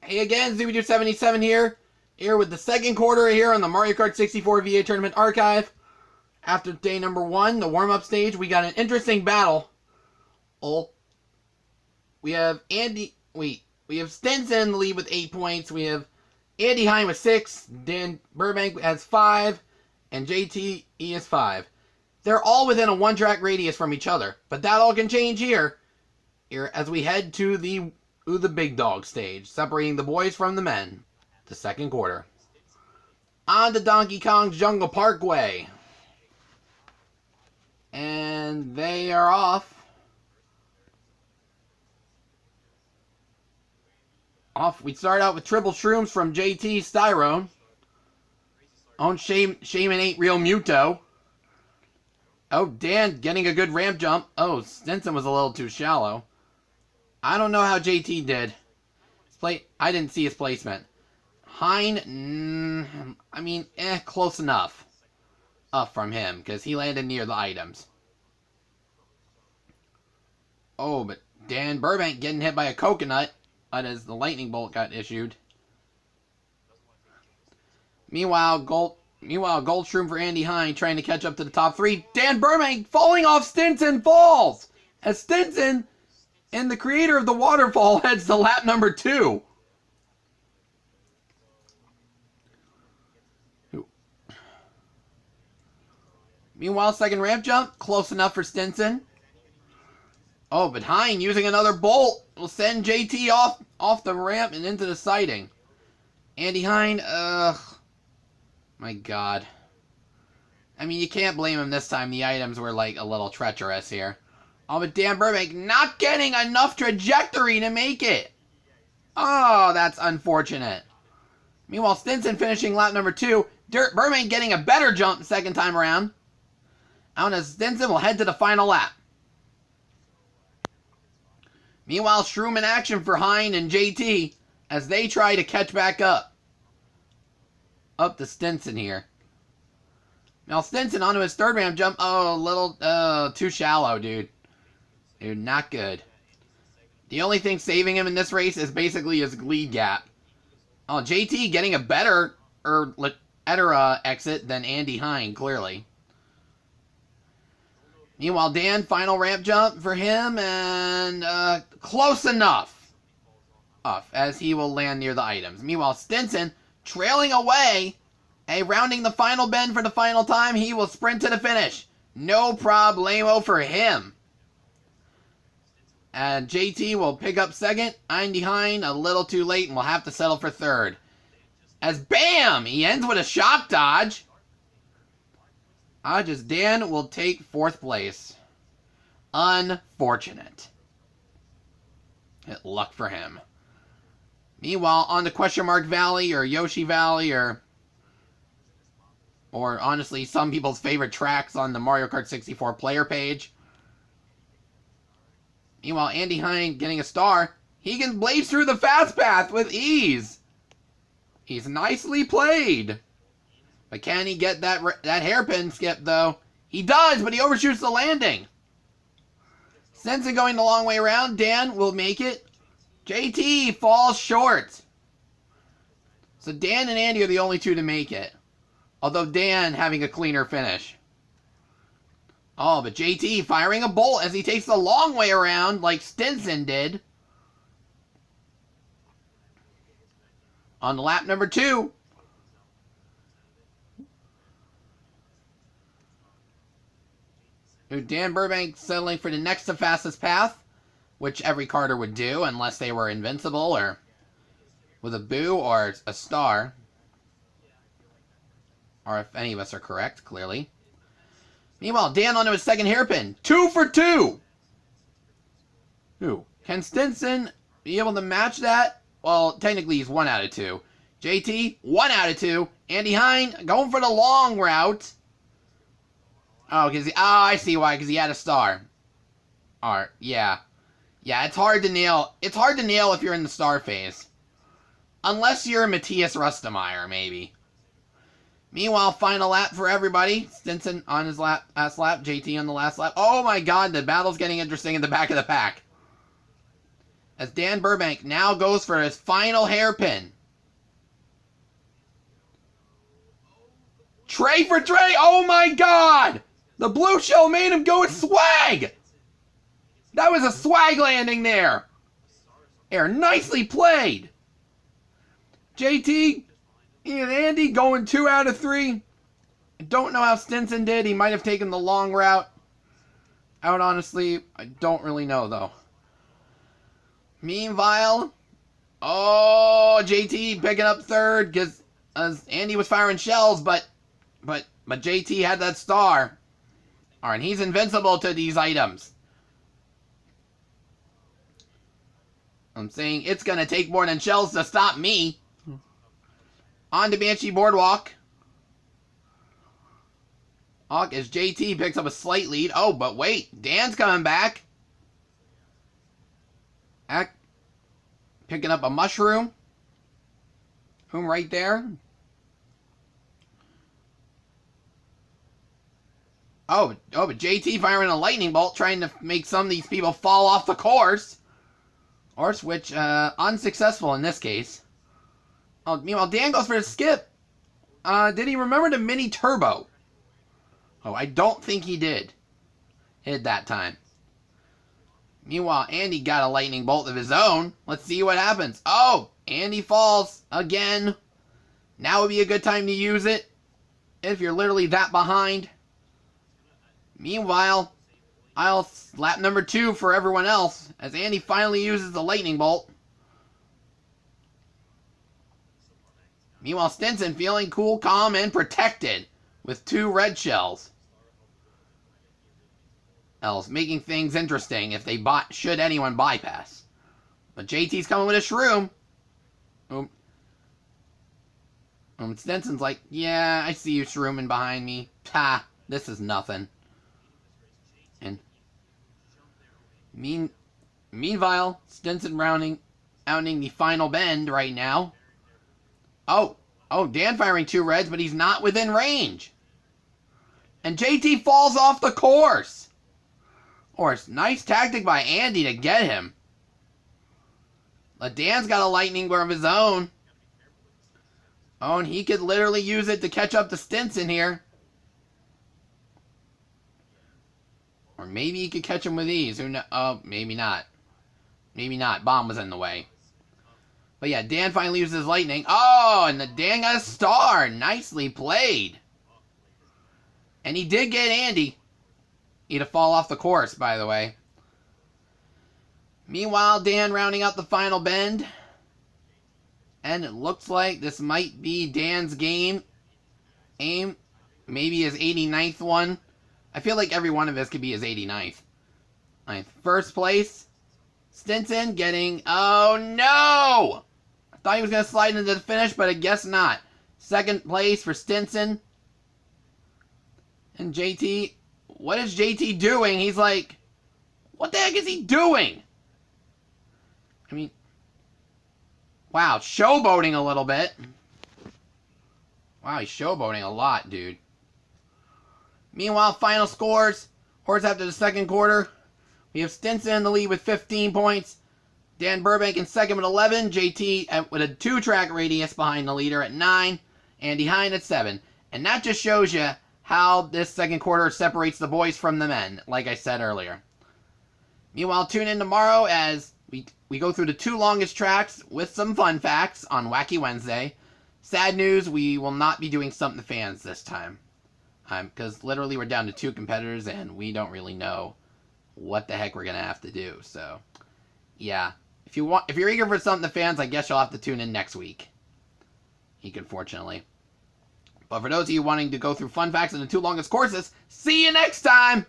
Hey again, Zooby277 here with the second quarter here on the Mario Kart 64 VA Tournament Archive. After day number 1, the warm-up stage, we got an interesting battle. We have Stinson in the lead with 8 points. We have Andy Hine with 6, Dan Burbank has 5, and JT is 5. They're all within a one-track radius from each other, but that all can change here as we head to the big dog stage, separating the boys from the men. The second quarter. On to Donkey Kong's Jungle Parkway. And they are off. We start out with triple shrooms from JT Styrone. Shaman ain't real Muto. Oh, Dan getting a good ramp jump. Oh, Stinson was a little too shallow. I don't know how JT did. I didn't see his placement. Hine, close enough. Up from him, because he landed near the items. Oh, but Dan Burbank getting hit by a coconut as the lightning bolt got issued. Meanwhile, Gold Shroom for Andy Hine trying to catch up to the top 3. Dan Burbank falling off Stinson falls! As Stinson and the creator of the waterfall heads to lap number 2. Meanwhile, second ramp jump, close enough for Stinson. Oh, but Hine using another bolt will send JT off the ramp and into the siding. Andy Hine, my God. I mean, you can't blame him this time. The items were like a little treacherous here. Oh, but Dan Burbank not getting enough trajectory to make it. Oh, that's unfortunate. Meanwhile, Stinson finishing lap number 2. Burbank getting a better jump second time around. Out as Stinson will head to the final lap. Meanwhile, Shroom in action for Hine and JT as they try to catch back up. Up to Stinson here. Now Stinson onto his third ramp jump. Oh, too shallow, dude. Dude, not good. The only thing saving him in this race is basically his lead gap. Oh, JT getting a better exit than Andy Hine, clearly. Meanwhile, Dan, final ramp jump for him, and close enough. As he will land near the items. Meanwhile, Stinson trailing away, rounding the final bend for the final time. He will sprint to the finish. No problemo for him. And JT will pick up second. Andy Hine a little too late and will have to settle for third. As BAM! He ends with a shock dodge. As Dan will take fourth place. Unfortunate. Luck for him. Meanwhile, on the Question Mark Valley or Yoshi Valley or honestly some people's favorite tracks on the Mario Kart 64 player page. Meanwhile, Andy Hine getting a star. He can blaze through the fast path with ease. He's nicely played. But can he get that hairpin skip, though? He does, but he overshoots the landing. Stinson going the long way around. Dan will make it. JT falls short. So Dan and Andy are the only two to make it. Although Dan having a cleaner finish. Oh, but JT firing a bolt as he takes the long way around like Stinson did. On lap number 2. Dan Burbank settling for the next to fastest path, which every karter would do unless they were invincible or with a boo or a star. Or if any of us are correct, clearly. Meanwhile, Dan onto his second hairpin. 2 for 2! Can Stinson be able to match that? Well, technically he's 1 out of 2. JT, 1 out of 2. Andy Hine going for the long route. Oh, I see why, because he had a star. Alright, yeah. Yeah, it's hard to nail. It's hard to nail if you're in the star phase. Unless you're Matthias Rustemeyer, maybe. Meanwhile, final lap for everybody. Stinson on his last lap. JT on the last lap. Oh my God, the battle's getting interesting in the back of the pack. as Dan Burbank now goes for his final hairpin. Tray for tray. Oh my god! The blue shell made him go with swag! That was a swag landing there. Nicely played. JT and Andy going 2 out of 3. I don't know how Stinson did. He might have taken the long route. Out honestly, I don't really know though. Meanwhile, JT picking up third because Andy was firing shells, but JT had that star. All right, and he's invincible to these items. I'm saying it's gonna take more than shells to stop me. On to Banshee Boardwalk. As JT picks up a slight lead. Oh, but wait, Dan's coming back. Picking up a mushroom. Boom, right there. Oh, but JT firing a lightning bolt, trying to make some of these people fall off the course. Which, unsuccessful in this case. Oh, meanwhile, Dan goes for a skip. Did he remember the mini turbo? Oh, I don't think he did. Hit that time. Meanwhile, Andy got a lightning bolt of his own. Let's see what happens. Oh, Andy falls again. Now would be a good time to use it if you're literally that behind. Meanwhile, lap number 2 for everyone else as Andy finally uses the lightning bolt. Meanwhile, Stinson feeling cool, calm, and protected with 2 red shells. Making things interesting if they should anyone bypass. But JT's coming with a shroom. Stinson's like, yeah, I see you shrooming behind me. Ha, this is nothing. And meanwhile, Stinson rounding the final bend right now. Oh, Dan firing 2 reds, but he's not within range. And JT falls off the course. Nice tactic by Andy to get him. But Dan's got a lightning bolt of his own. Oh, and he could literally use it to catch up to Stinson here. Or maybe he could catch him with these. Who knows? Oh, maybe not. Maybe not. Bomb was in the way. But yeah, Dan finally uses lightning. Oh, and Dan got a star. Nicely played. And he did get Andy. He'd have fall off the course, by the way. Meanwhile, Dan rounding out the final bend. And it looks like this might be Dan's aim. Maybe his 89th one. I feel like every one of his could be his 89th. Right, first place. Stinson getting... Oh, no! I thought he was going to slide into the finish, but I guess not. Second place for Stinson. And JT... What is JT doing? He's like... What the heck is he doing? I mean... Wow, showboating a little bit. Wow, he's showboating a lot, dude. Meanwhile, final scores. Horse after the second quarter. We have Stinson in the lead with 15 points. Dan Burbank in second with 11. JT with a 2-track radius behind the leader at 9. Andy Hine at 7. And that just shows you how this second quarter separates the boys from the men, like I said earlier. Meanwhile, tune in tomorrow as we go through the 2 longest tracks with some fun facts on Wacky Wednesday. Sad news, we will not be doing Stump the Fans this time. Because literally we're down to 2 competitors and we don't really know what the heck we're going to have to do. So, yeah. If you're eager for Stump the Fans, I guess you'll have to tune in next week. Unfortunately. But for those of you wanting to go through fun facts in the 2 longest courses, see you next time!